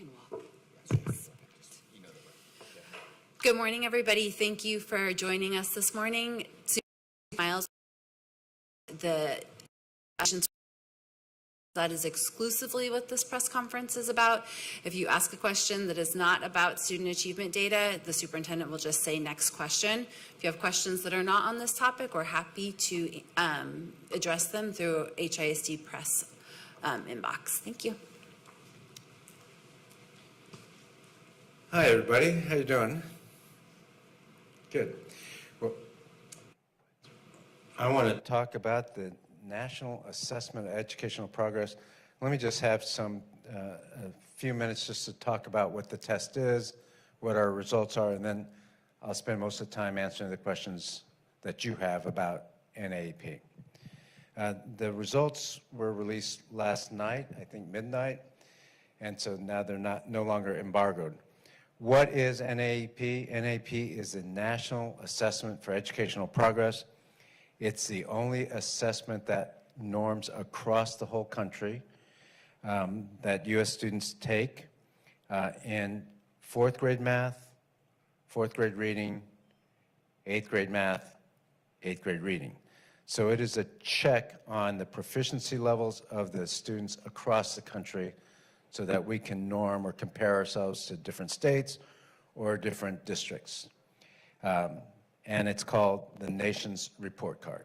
can walk. Good morning, everybody. Thank you for joining us this morning. Miles, the that is exclusively what this press conference is about. If you ask a question that is not about student achievement data, the superintendent will just say next question. If you have questions that are not on this topic, we're happy to address them through HISD press inbox. Thank you. Hi, everybody. How you doing? Good. Well, I want to talk about the National Assessment of Educational Progress. Let me just have a few minutes just to talk about what the test is, what our results are, and then I'll spend most of the time answering the questions that you have about NAEP. The results were released last night, I think midnight, and so now they're no longer embargoed. What is NAEP? NAEP is the National Assessment for Educational Progress. It's the only assessment that norms across the whole country that U.S. students take in 4th grade math, 4th grade reading, 8th grade math, 8th grade reading. So it is a check on the proficiency levels of the students across the country so that we can norm or compare ourselves to different states or different districts. And it's called the Nation's Report Card.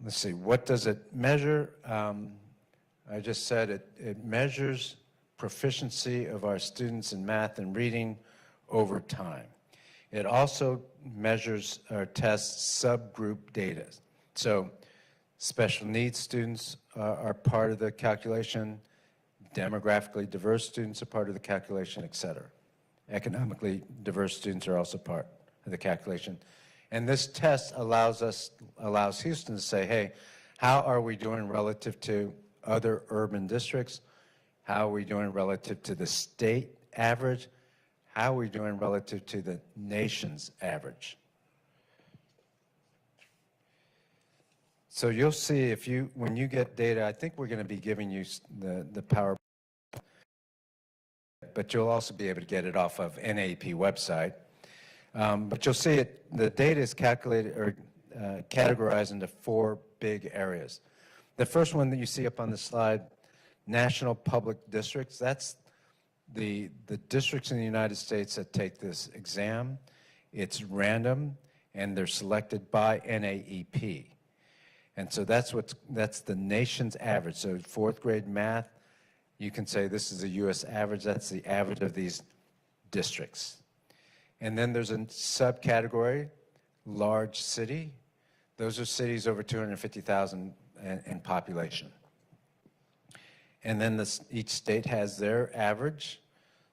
Let's see, what does it measure? I just said it measures proficiency of our students in math and reading over time. It also measures or tests subgroup data. So special needs students are part of the calculation, demographically diverse students are part of the calculation, et cetera. Economically diverse students are also part of the calculation. And this test allows Houston to say, hey, how are we doing relative to other urban districts? How are we doing relative to the state average? How are we doing relative to the nation's average? So you'll see when you get data, I think we're going to be giving you the PowerPoint, but you'll also be able to get it off of NAEP website. But you'll see the data is calculated or categorized into 4 big areas. The first one that you see up on the slide, national public districts, that's the districts in the United States that take this exam. It's random and they're selected by NAEP. And so that's the nation's average. So 4th grade math, you can say this is a U.S. average. That's the average of these districts. And then there's a subcategory, large city. Those are cities over 250,000 in population. And then each state has their average.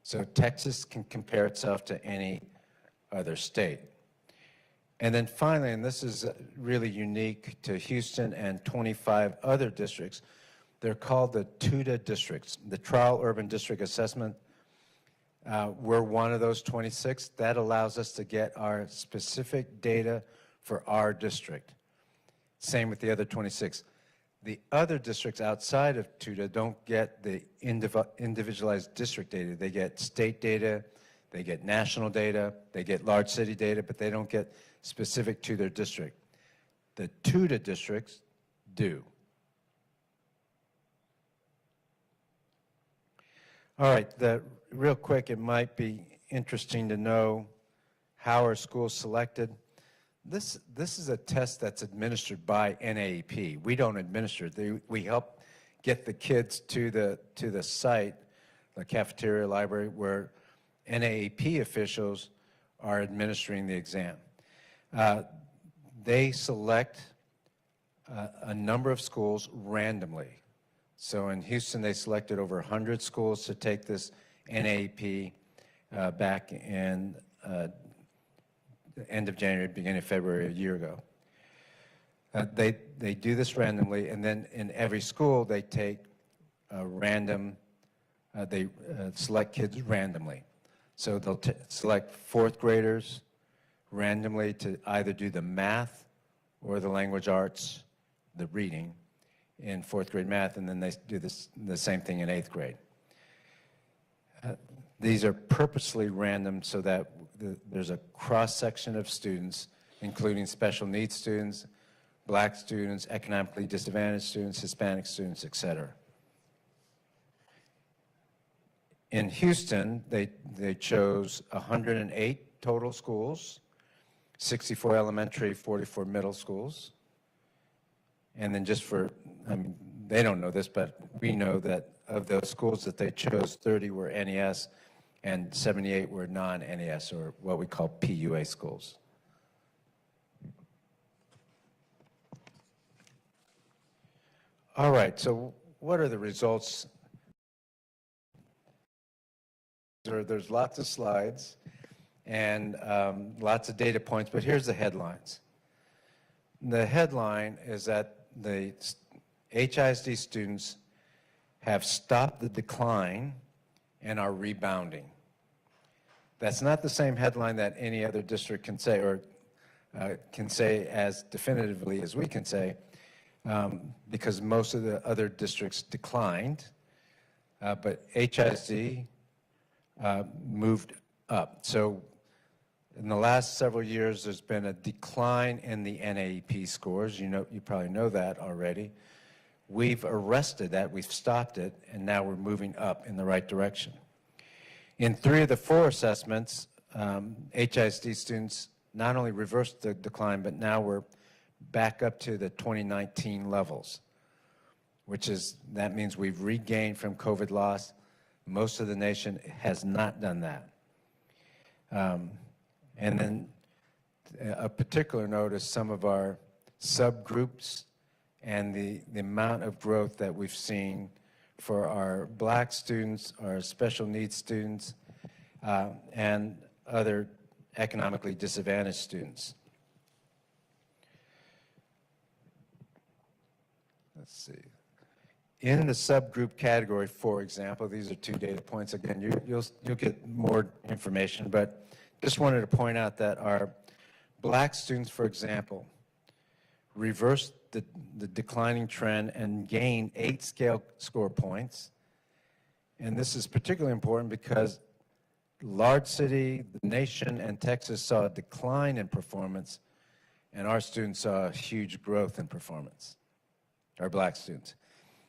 So Texas can compare itself to any other state. And then finally, and this is really unique to Houston and 25 other districts, they're called the TUDA districts, the Trial Urban District Assessment. We're one of those 26. That allows us to get our specific data for our district. Same with the other 26. The other districts outside of TUDA don't get the individualized district data. They get state data, they get national data, they get large city data, but they don't get specific to their district. The TUDA districts do. All right, real quick, it might be interesting to know how are schools selected. This is a test that's administered by NAEP. We don't administer it. We help get the kids to the site, the cafeteria, library, where NAEP officials are administering the exam. They select a number of schools randomly. So in Houston, they selected over 100 schools to take this NAEP back in the end of January, beginning of February, a year ago. They do this randomly, and then in every school, they take a random, they select kids randomly. So they'll select 4th graders randomly to either do the math or the language arts. the reading in 4th grade math, and then they do the same thing in 8th grade. These are purposely random so that there's a cross-section of students, including special needs students, Black students, economically disadvantaged students, Hispanic students, etc. In Houston, they chose 108 total schools, 64 elementary, 44 middle schools. And then just for, I mean, they don't know this, but we know that of those schools that they chose, 30 were NES and 78 were non-NES, or what we call PUA schools. All right, so what are the results? There's lots of slides and lots of data points, but here's the headlines. The headline is that the HISD students have stopped the decline and are rebounding. That's not the same headline that any other district can say, or can say as definitively as we can say, because most of the other districts declined, but HISD moved up. So in the last several years, there's been a decline in the NAEP scores. You probably know that already. We've arrested that, we've stopped it, and now we're moving up in the right direction. In 3 of the 4 assessments, HISD students not only reversed the decline, but now we're back up to the 2019 levels, that means we've regained from COVID loss. Most of the nation has not done that. And then a particular note is some of our subgroups and the amount of growth that we've seen for our Black students, our special needs students, and other economically disadvantaged students. Let's see. In the subgroup category, for example, these are 2 data points. Again, you'll get more information, but just wanted to point out that our Black students, for example, reversed the declining trend and gained 8 scale score points. And this is particularly important because large city, the nation, and Texas saw a decline in performance, and our students saw a huge growth in performance, our Black students.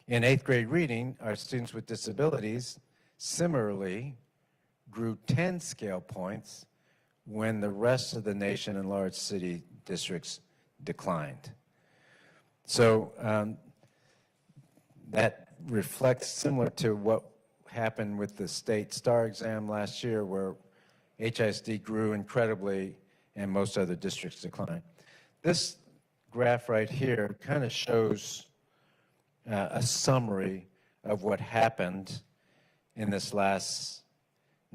In 8th grade reading, our students with disabilities similarly grew 10 scale points when the rest of the nation and large city districts declined. So that reflects similar to what happened with the state STAR exam last year, where HISD grew incredibly and most other districts declined. This graph right here kind of shows a summary of what happened in this last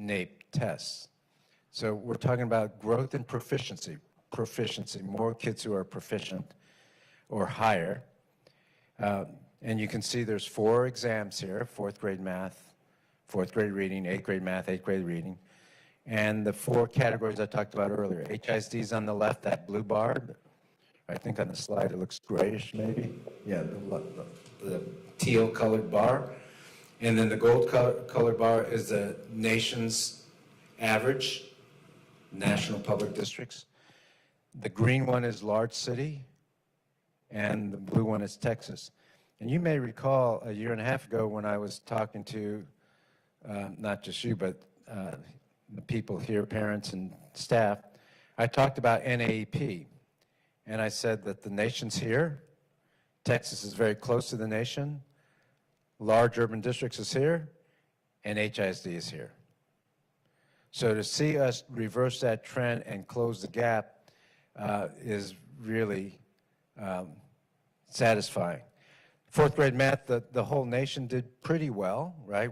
NAEP test. So we're talking about growth and proficiency, more kids who are proficient or higher. And you can see there's 4 exams here: 4th grade math, 4th grade reading, 8th grade math, 8th grade reading. And the 4 categories I talked about earlier. HISD is on the left, that blue bar. I think on the slide it looks grayish maybe. Yeah, the teal colored bar. And then the gold colored bar is the nation's average, national public districts. The green one is large city, and the blue one is Texas. And you may recall a year and a half ago when I was talking to not just you, but the people here, parents and staff, I talked about NAEP. And I said that the nation's here, Texas is very close to the nation, large urban districts is here, and HISD is here. So to see us reverse that trend and close the gap is really satisfying. 4th grade math, the whole nation did pretty well, right?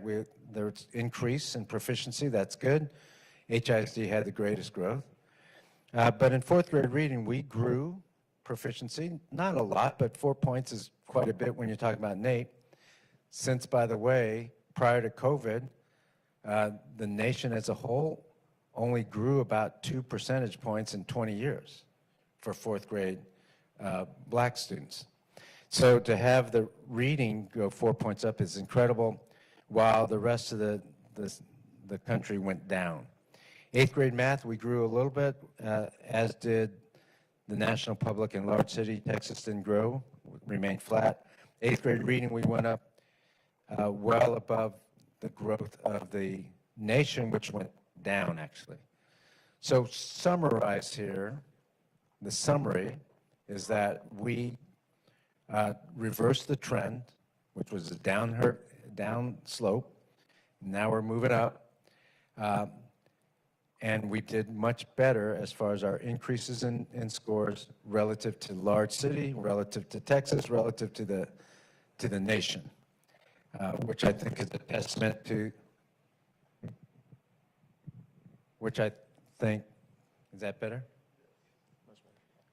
There's increase in proficiency, that's good. HISD had the greatest growth. But in 4th grade reading, we grew proficiency, not a lot, but 4 points is quite a bit when you're talking about NAEP. Since, by the way, prior to COVID, the nation as a whole only grew about 2 percentage points in 20 years for 4th grade Black students. So to have the reading go 4 points up is incredible, while the rest of the country went down. Eighth grade math, we grew a little bit, as did the national public in large city. Texas didn't grow, remained flat. Eighth grade reading, we went up well above the growth of the nation, which went down, actually. So summarized here, the summary is that we reversed the trend, which was a down slope. Now we're moving up. And we did much better as far as our increases in scores relative to large city, relative to Texas, relative to the nation, which I think is a testament to, which I think, is that better?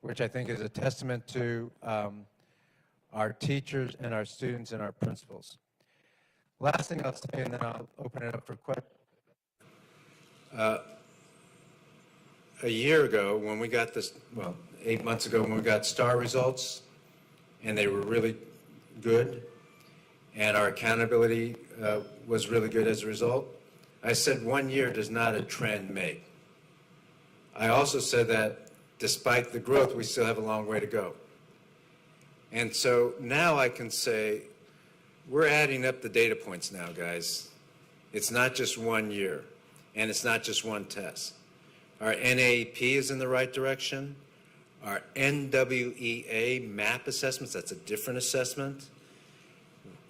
Which I think is a testament to our teachers and our students and our principals. Last thing I'll say, and then I'll open it up for questions. A year ago, when we got this, well, 8 months ago, when we got STAR results, and they were really good, and our accountability was really good as a result, I said 1 year does not a trend make. I also said that despite the growth, we still have a long way to go. And so now I can say, we're adding up the data points now, guys. It's not just 1 year, and it's not just one test. Our NAEP is in the right direction. Our NWEA MAP assessments, that's a different assessment.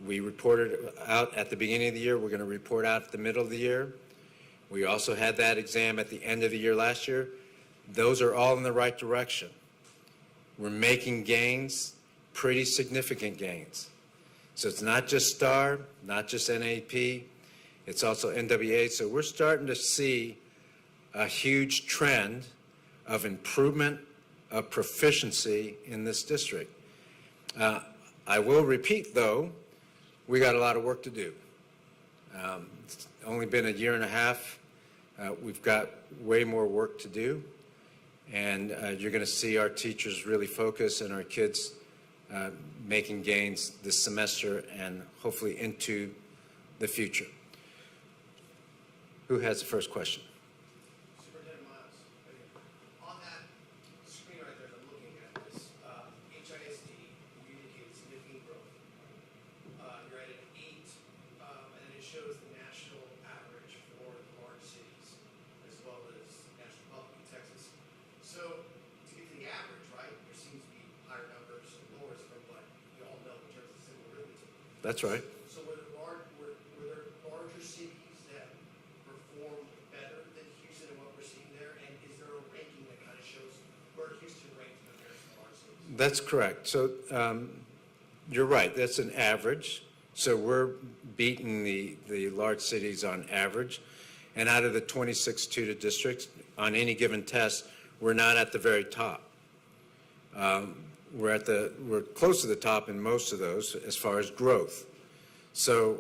We reported out at the beginning of the year. We're going to report out at the middle of the year. We also had that exam at the end of the year last year. Those are all in the right direction. We're making gains, pretty significant gains. So it's not just STAR, not just NAEP, it's also NWEA. So we're starting to see a huge trend of improvement of proficiency in this district. I will repeat, though, we got a lot of work to do. It's only been a year and a half. We've got way more work to do, and you're going to see our teachers really focus and our kids making gains this semester and hopefully into the future. Who has the first question? HISD, you indicated significant growth. You're at an 8, and then it shows the national average for the large cities, as well as national public in Texas. So to get to the average, right, there seems to be higher numbers and lowers from what we all know in terms of simple arithmetic. That's right. So were there larger cities that performed better than Houston and what we're seeing there? And is there a ranking that kind of shows where Houston ranks in comparison to large cities? That's correct. So you're right. That's an average. So we're beating the large cities on average. And out of the 26 tutor districts, on any given test, we're not at the very top. We're close to the top in most of those as far as growth. So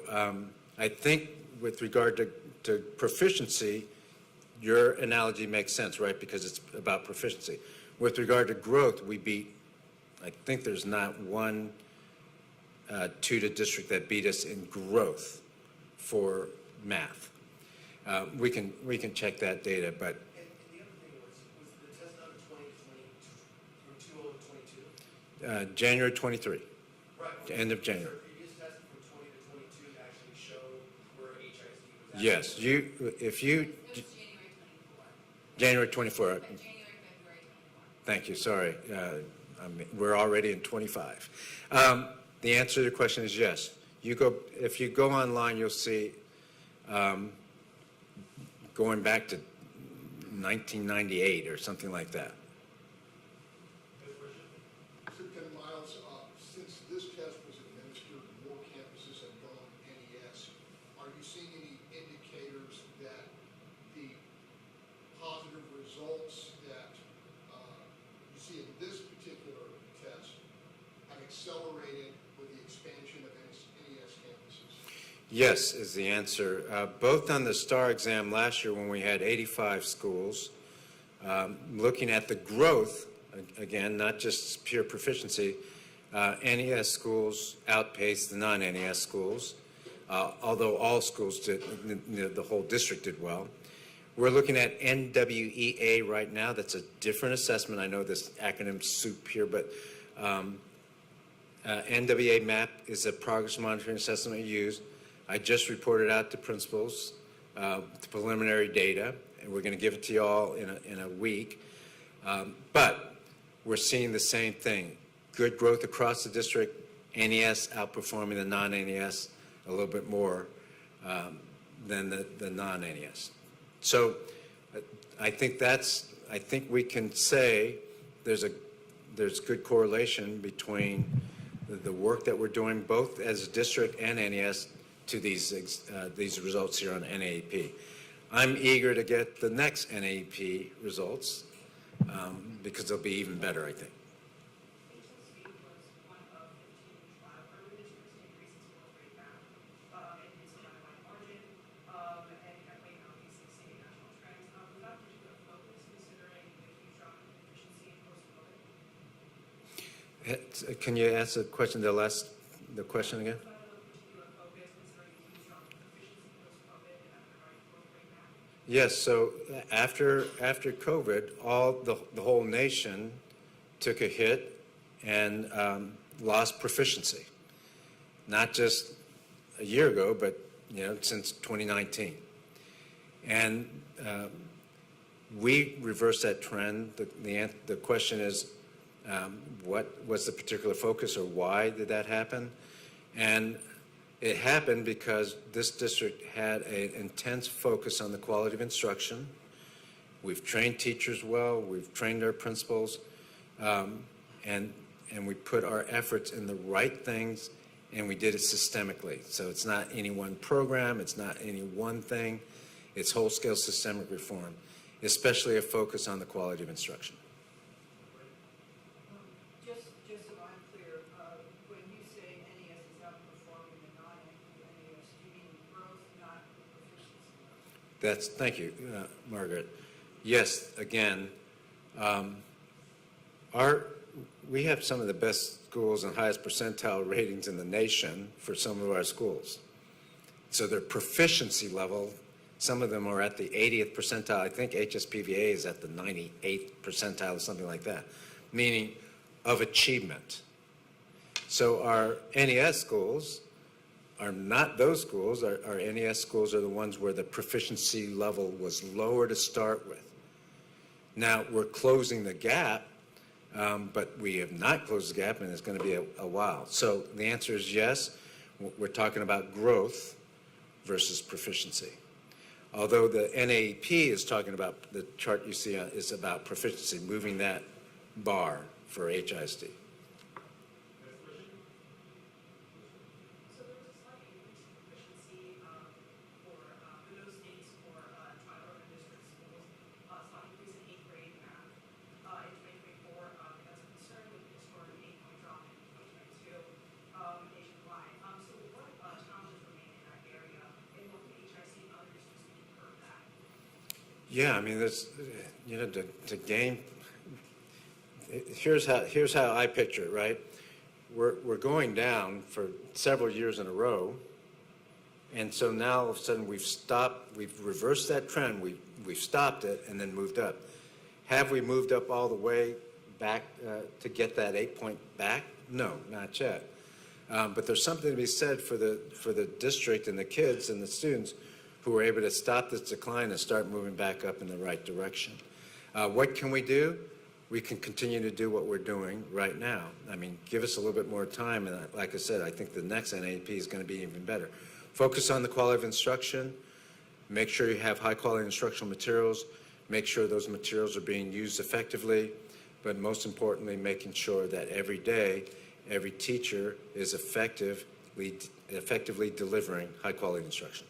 I think with regard to proficiency, your analogy makes sense, right? Because it's about proficiency. With regard to growth, we beat, I think there's not one tutor district that beat us in growth for math. We can check that data, but. And the other thing was the test done in 2020 from 20 to 22? January 23. Right. End of January. Was there a previous test from 20 to 22 to actually show where HISD was at? Yes, if you. It was January 24. January 24. January, February 24. Thank you. Sorry. We're already in 25. The answer to the question is yes. If you go online, you'll see going back to 1998 or something like that. Superintendent Miles, since this test was administered, more campuses have gone NES. Are you seeing any indicators that the positive results that you see in this particular test have accelerated with the expansion of NES campuses? Yes, is the answer. Both on the STAR exam last year when we had 85 schools, looking at the growth, again, not just pure proficiency, NES schools outpaced the non-NES schools, although all schools did, the whole district did well. We're looking at NWEA right now. That's a different assessment. I know this acronym soup here, but NWEA MAP is a progress monitoring assessment we use. I just reported out to principals the preliminary data, and we're going to give it to you all in a week. But we're seeing the same thing. Good growth across the district, NES outperforming the non-NES a little bit more than the non-NES. So I think we can say there's good correlation between the work that we're doing both as a district and NES to these results here on NAEP. I'm eager to get the next NAEP results because they'll be even better, I think. HISD was one of 15 trial urban districts to increase its growth rate back, and it's by a wide margin, and that way outpacing state and national trends. Was that a particular focus considering the huge drop in efficiency post-COVID? Can you ask the question, the question again? Was that a particular focus considering the huge drop in efficiency post-COVID and that providing growth rate back? Yes, so after COVID, the whole nation took a hit and lost proficiency. Not just a year ago, but since 2019. And we reversed that trend. The question is, what was the particular focus, or why did that happen? And it happened because this district had an intense focus on the quality of instruction. We've trained teachers well, we've trained our principals, and we put our efforts in the right things, and we did it systemically. So it's not any one program, it's not any one thing, it's whole-scale systemic reform, especially a focus on the quality of instruction. Just so I'm clear, when you say NES is outperforming the non-NES, do you mean growth, not proficiency? Thank you, Margaret. Yes, again, we have some of the best schools and highest percentile ratings in the nation for some of our schools. So their proficiency level, some of them are at the 80th percentile. I think HSPVA is at the 98th percentile or something like that, meaning of achievement. So our NES schools are not those schools. Our NES schools are the ones where the proficiency level was lower to start with. Now we're closing the gap, but we have not closed the gap, and it's going to be a while. So the answer is yes. We're talking about growth versus proficiency. Although the NAEP is talking about, the chart you see is about proficiency, moving that bar for HISD. So there was a slight increase in proficiency for those states for trial urban district schools, slight increase in 8th grade math in 2024. That's a concern with the historic 8-point drop in 2022 nationwide. So what challenges remain in that area, and what can HIC and other districts do to curb that? Yeah, I mean, there's, to gain. Here's how I picture it, right? We're going down for several years in a row, and so now all of a sudden we've reversed that trend, we've stopped it and then moved up. Have we moved up all the way back to get that 8-point back? No, not yet. But there's something to be said for the district and the kids and the students who are able to stop this decline and start moving back up in the right direction. What can we do? We can continue to do what we're doing right now. I mean, give us a little bit more time, and like I said, I think the next NAP is going to be even better. Focus on the quality of instruction, make sure you have high-quality instructional materials, make sure those materials are being used effectively, but most importantly, making sure that every day, every teacher is effectively delivering high-quality instruction.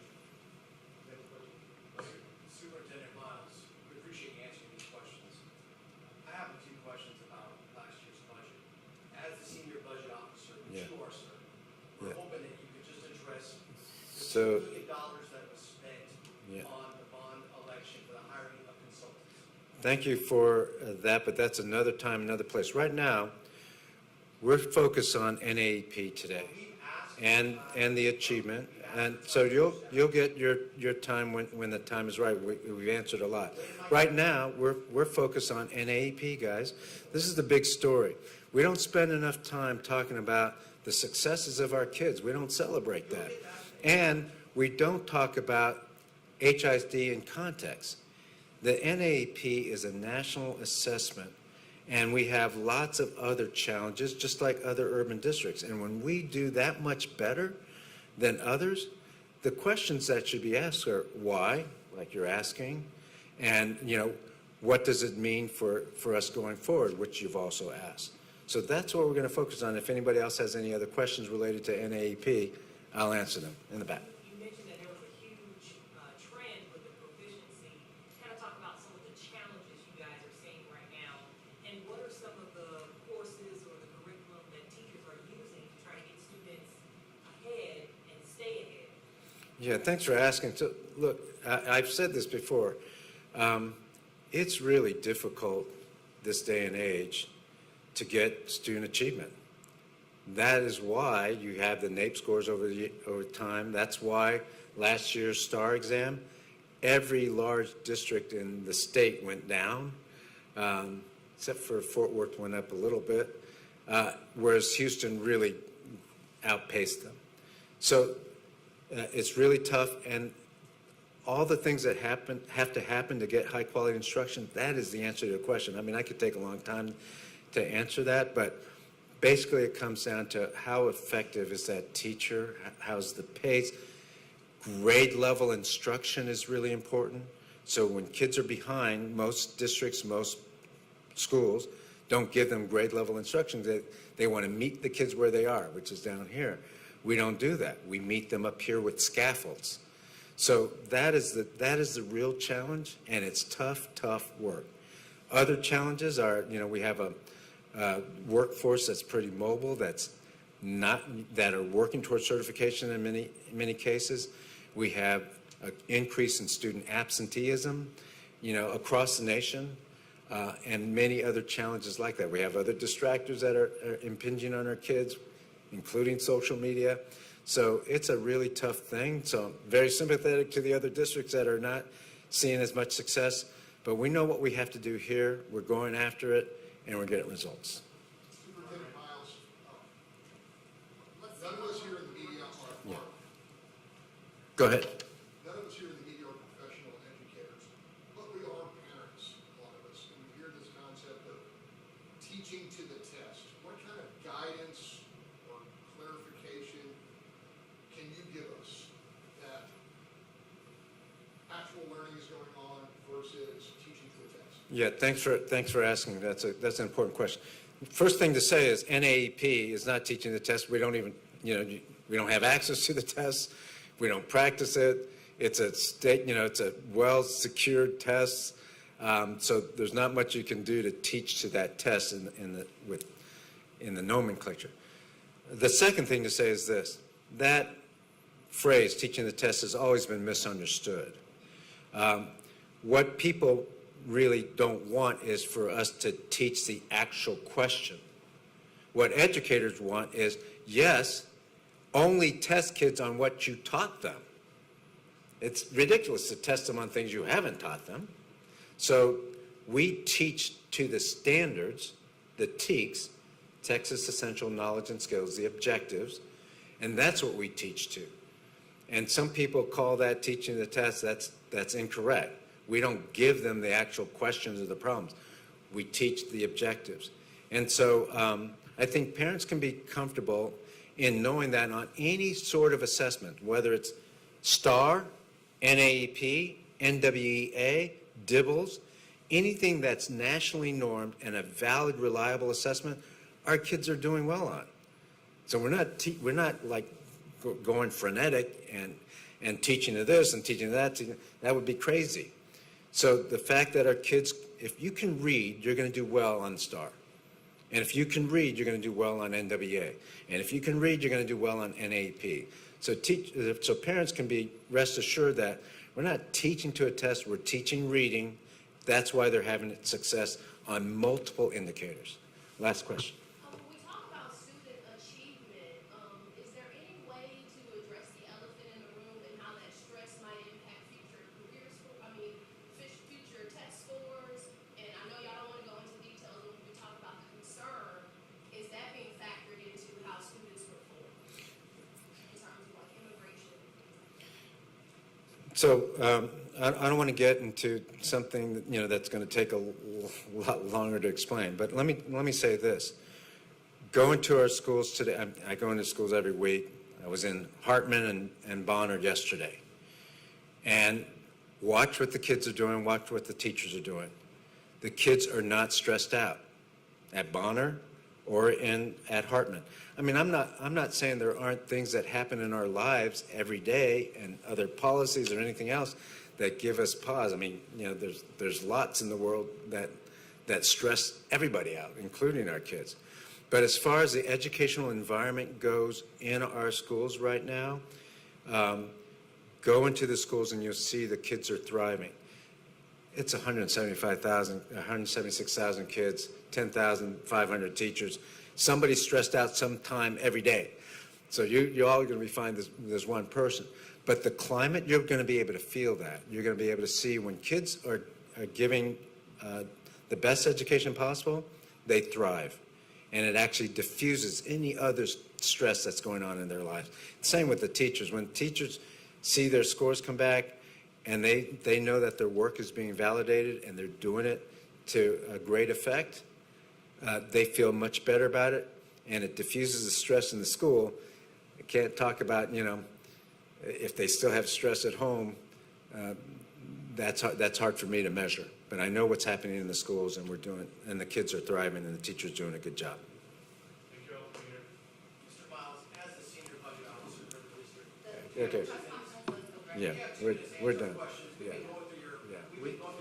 Superintendent Miles, we appreciate you answering these questions. I have a few questions about last year's budget. As the senior budget officer, which you are, sir, we're hoping that you could just address the $2 million that was spent on the bond election for the hiring of consultants. Thank you for that, but that's another time, another place. Right now, We're focused on NAEP today and the achievement. And so you'll get your time when the time is right. We've answered a lot. Right now, we're focused on NAEP, guys. This is the big story. We don't spend enough time talking about the successes of our kids. We don't celebrate that. And we don't talk about HISD in context. The NAEP is a national assessment, and we have lots of other challenges, just like other urban districts. And when we do that much better than others, the questions that should be asked are why, like you're asking, and what does it mean for us going forward, which you've also asked. So that's what we're going to focus on. If anybody else has any other questions related to NAEP, I'll answer them in the back. You mentioned that there was a huge trend with the proficiency. Kind of talk about some of the challenges you guys are seeing right now, and what are some of the courses or the curriculum that teachers are using to try to get students ahead and stay ahead? Yeah, thanks for asking. So, look, I've said this before. It's really difficult this day and age to get student achievement. That is why you have the NAEP scores over time. That's why last year's STAR exam, every large district in the state went down, except for Fort Worth went up a little bit, whereas Houston really outpaced them. So it's really tough, and all the things that have to happen to get high quality instruction, that is the answer to the question. I mean, I could take a long time to answer that, but basically it comes down to how effective is that teacher, how's the pace. Grade level instruction is really important. So when kids are behind, most districts, most schools don't give them grade level instruction. They want to meet the kids where they are, which is down here. We don't do that. We meet them up here with scaffolds. So that is the real challenge, and it's tough work. Other challenges are, we have a workforce that's pretty mobile, that are working towards certification in many cases. We have an increase in student absenteeism, across the nation, and many other challenges like that. We have other distractors that are impinging on our kids, including social media. So it's a really tough thing. So I'm very sympathetic to the other districts that are not seeing as much success, but we know what we have to do here. We're going after it, and we're getting results. Superintendent Miles, none of us here in the media are. Go ahead. None of us here in the media are professional educators, but we are parents, a lot of us, and we hear this concept of teaching to the test. What kind of guidance or clarification can you give us that actual learning is going on versus teaching to the test? Yeah, thanks for asking. That's an important question. First thing to say is NAEP is not teaching the test. We don't even, we don't have access to the test. We don't practice it. It's a state, it's a well-secured test. So there's not much you can do to teach to that test in the nomenclature. The second thing to say is this: that phrase, teaching the test, has always been misunderstood. What people really don't want is for us to teach the actual question. What educators want is, yes, only test kids on what you taught them. It's ridiculous to test them on things you haven't taught them. So we teach to the standards, the TEKS, Texas Essential Knowledge and Skills, the objectives, and that's what we teach to. And some people call that teaching the test. That's incorrect. We don't give them the actual questions or the problems. We teach the objectives. And so I think parents can be comfortable in knowing that on any sort of assessment, whether it's STAR, NAEP, NWEA, DIBELS, anything that's nationally normed and a valid, reliable assessment, our kids are doing well on. So we're not like going frenetic and teaching to this and teaching to that. That would be crazy. So the fact that our kids, if you can read, you're going to do well on STAR. And if you can read, you're going to do well on NWA. And if you can read, you're going to do well on NAP. So parents can be rest assured that we're not teaching to a test, we're teaching reading. That's why they're having success on multiple indicators. Last question. When we talk about So I don't want to get into something that, that's going to take a lot longer to explain. But let me say this: going to our schools today. I go into schools every week. I was in Hartman and Bonner yesterday, and watch what the kids are doing. Watch what the teachers are doing. The kids are not stressed out at Bonner or at Hartman. I mean, I'm not saying there aren't things that happen in our lives every day and other policies or anything else that give us pause. I mean, there's lots in the world that stress everybody out, including our kids. But as far as the educational environment goes in our schools right now, go into the schools and you'll see the kids are thriving. It's 176,000 kids, 10,500 teachers. Somebody's stressed out sometime every day. So you're all going to be fine. There's one person. But the climate, you're going to be able to feel that. You're going to be able to see when kids are giving the best education possible, they thrive. And it actually diffuses any other stress that's going on in their lives. Same with the teachers. When teachers see their scores come back and they know that their work is being validated and they're doing it to a great effect, they feel much better about it, and it diffuses the stress in the school. I can't talk about, if they still have stress at home, that's hard for me to measure. But I know what's happening in the schools, and the kids are thriving, and the teachers are doing a good job. Thank you all for being here. Mr. Miles, as the senior budget officer for the district. Okay. Yeah, we're done. Questions. We Yeah. can go through your, Yeah. we've been going